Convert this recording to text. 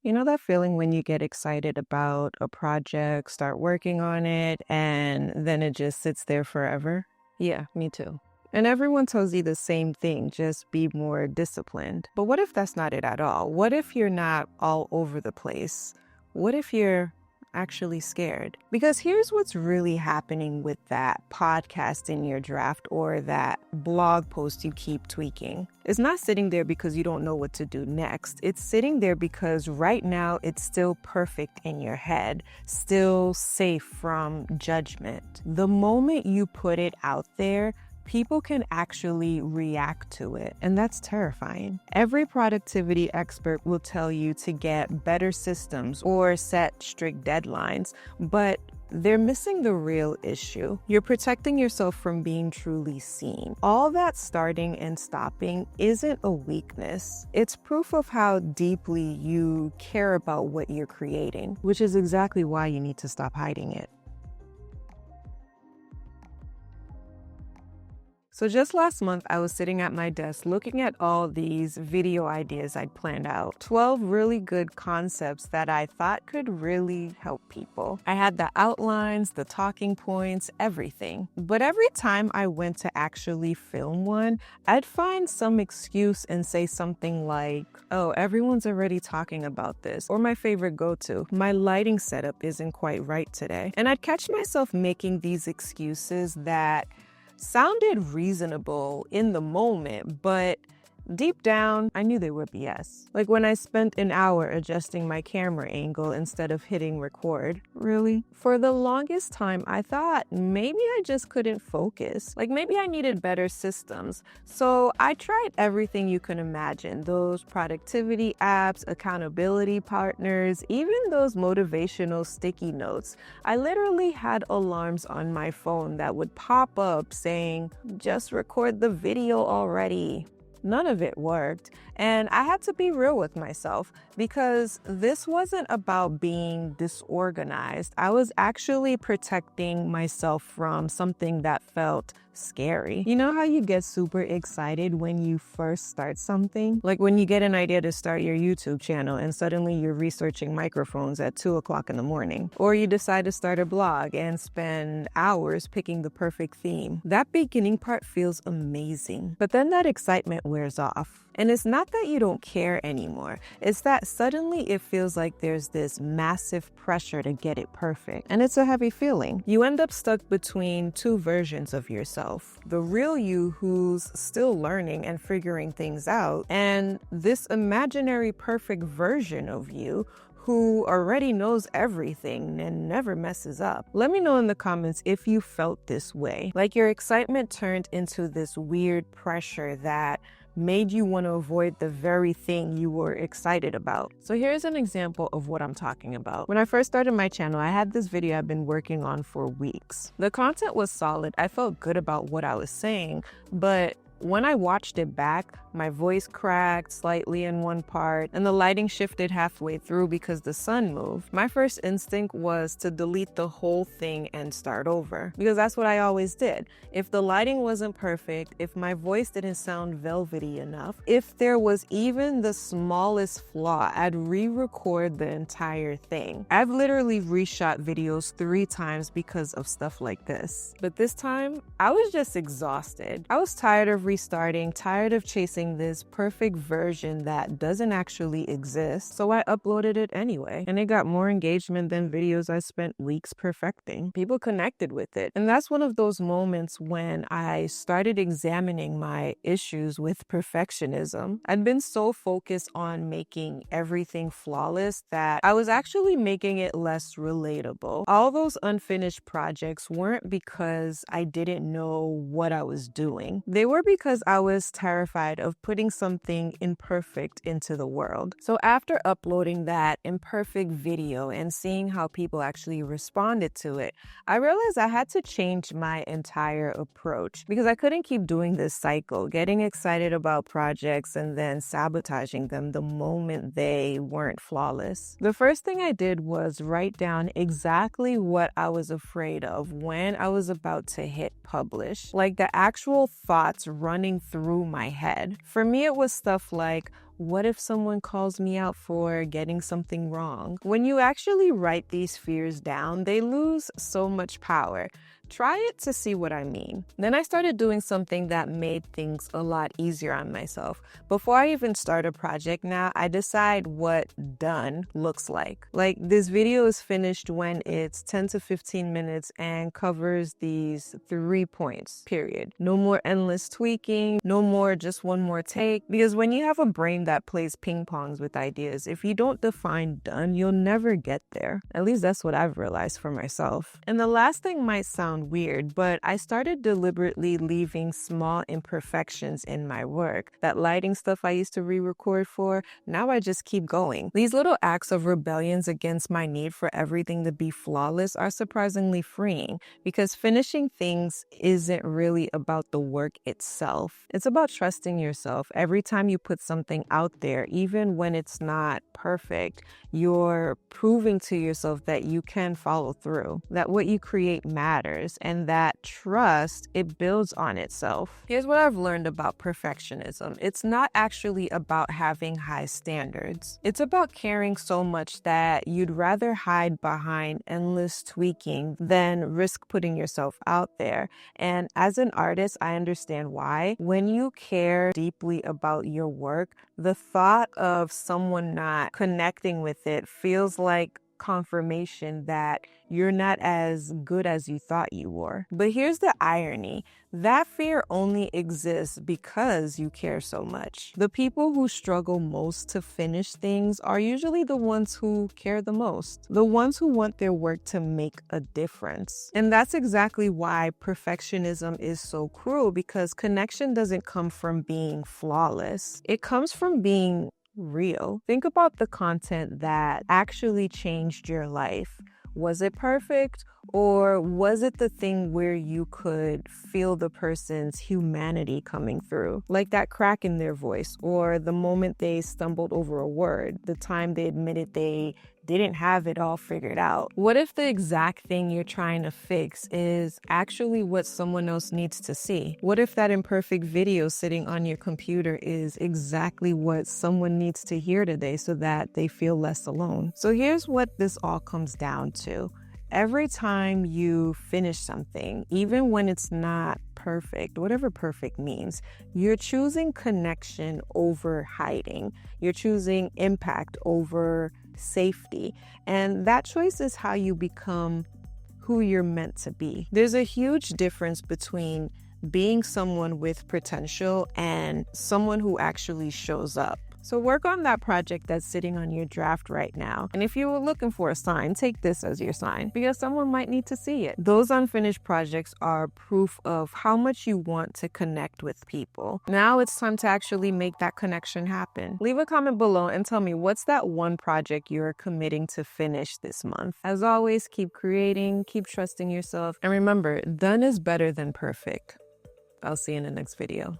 You know that feeling when you get excited about a project, start working on it, and then it just sits there forever? Yeah, me too. And everyone tells you the same thing, just be more disciplined. But what if that's not it at all? What if you're not all over the place? What if you're actually scared? Because here's what's really happening with that podcast in your draft or that blog post you keep tweaking. It's not sitting there because you don't know what to do next. It's sitting there because right now it's still perfect in your head, still safe from judgment. The moment you put it out there, people can actually react to it, and that's terrifying. Every productivity expert will tell you to get better systems or set strict deadlines, but they're missing the real issue. You're protecting yourself from being truly seen. All that starting and stopping isn't a weakness. It's proof of how deeply you care about what you're creating, which is exactly why you need to stop hiding it. So just last month, I was sitting at my desk looking at all these video ideas I'd planned out. 12 really good concepts that I thought could really help people. I had the outlines, the talking points, everything. But every time I went to actually film one, I'd find some excuse and say something like, oh, everyone's already talking about this. Or my favorite go-to, my lighting setup isn't quite right today. And I'd catch myself making these excuses that sounded reasonable in the moment, but deep down, I knew they were BS. Like when I spent an hour adjusting my camera angle instead of hitting record. Really? For the longest time, I thought maybe I just couldn't focus. Like maybe I needed better systems. So I tried everything you can imagine. Those productivity apps, accountability partners, even those motivational sticky notes. I literally had alarms on my phone that would pop up saying, just record the video already. None of it worked, and I had to be real with myself because this wasn't about being disorganized. I was actually protecting myself from something that felt scary. You know how you get super excited when you first start something? Like when you get an idea to start your YouTube channel and suddenly you're researching microphones at 2 o'clock in the morning. Or you decide to start a blog and spend hours picking the perfect theme. That beginning part feels amazing, but then that excitement wears off. And it's not that you don't care anymore. It's that suddenly it feels like there's this massive pressure to get it perfect. And it's a heavy feeling. You end up stuck between two versions of yourself. The real you who's still learning and figuring things out, and this imaginary perfect version of you who already knows everything and never messes up. Let me know in the comments if you felt this way. Like your excitement turned into this weird pressure that made you want to avoid the very thing you were excited about. So here's an example of what I'm talking about. When I first started my channel, I had this video I've been working on for weeks. The content was solid. I felt good about what I was saying, but when I watched it back, my voice cracked slightly in one part and the lighting shifted halfway through because the sun moved. My first instinct was to delete the whole thing and start over because that's what I always did. If the lighting wasn't perfect, if my voice didn't sound velvety enough, if there was even the smallest flaw, I'd re-record the entire thing. I've literally reshot videos 3 times because of stuff like this. But this time, I was just exhausted. I was tired of restarting, tired of chasing this perfect version that doesn't actually exist. So I uploaded it anyway. And it got more engagement than videos I spent weeks perfecting. People connected with it. And that's one of those moments when I started examining my issues with perfectionism. I'd been so focused on making everything flawless that I was actually making it less relatable. All those unfinished projects weren't because I didn't know what I was doing. They were because I was terrified of putting something imperfect into the world. So after uploading that imperfect video and seeing how people actually responded to it, I realized I had to change my entire approach because I couldn't keep doing this cycle, getting excited about projects and then sabotaging them the moment they weren't flawless. The first thing I did was write down exactly what I was afraid of when I was about to hit publish, like the actual thoughts running through my head. For me, it was stuff like, What if someone calls me out for getting something wrong? When you actually write these fears down, they lose so much power. Try it to see what I mean. Then I started doing something that made things a lot easier on myself. Before I even start a project now, I decide what done looks like. Like, this video is finished when it's 10 to 15 minutes and covers these 3 points, period. No more endless tweaking, no more just one more take. Because when you have a brain that plays ping pongs with ideas, if you don't define done, you'll never get there. At least that's what I've realized for myself. And the last thing might sound weird, but I started deliberately leaving small imperfections in my work. That lighting stuff I used to re-record for, now I just keep going. These little acts of rebellions against my need for everything to be flawless are surprisingly freeing, because finishing things isn't really about the work itself. It's about trusting yourself. Every time you put something out there, even when it's not perfect, you're proving to yourself that you can follow through, that what you create matters, and that trust, it builds on itself. Here's what I've learned about perfectionism. It's not actually about having high standards. It's about caring so much that you'd rather hide behind endless tweaking than risk putting yourself out there. And as an artist, I understand why. When you care deeply about your work, the thought of someone not connecting with it feels like confirmation that you're not as good as you thought you were. But here's the irony. That fear only exists because you care so much. The people who struggle most to finish things are usually the ones who care the most, the ones who want their work to make a difference. And that's exactly why perfectionism is so cruel, because connection doesn't come from being flawless. It comes from being real. Think about the content that actually changed your life. Was it perfect, or was it the thing where you could feel the person's humanity coming through? Like that crack in their voice, or the moment they stumbled over a word, the time they admitted they didn't have it all figured out. What if the exact thing you're trying to fix is actually what someone else needs to see? What if that imperfect video sitting on your computer is exactly what someone needs to hear today so that they feel less alone? So here's what this all comes down to. Every time you finish something, even when it's not perfect, whatever perfect means, you're choosing connection over hiding. You're choosing impact over safety. And that choice is how you become who you're meant to be. There's a huge difference between being someone with potential and someone who actually shows up. So work on that project that's sitting on your draft right now. And if you were looking for a sign, take this as your sign, because someone might need to see it. Those unfinished projects are proof of how much you want to connect with people. Now it's time to actually make that connection happen. Leave a comment below and tell me, what's that one project you're committing to finish this month? As always, keep creating, keep trusting yourself, and remember, done is better than perfect. I'll see you in the next video.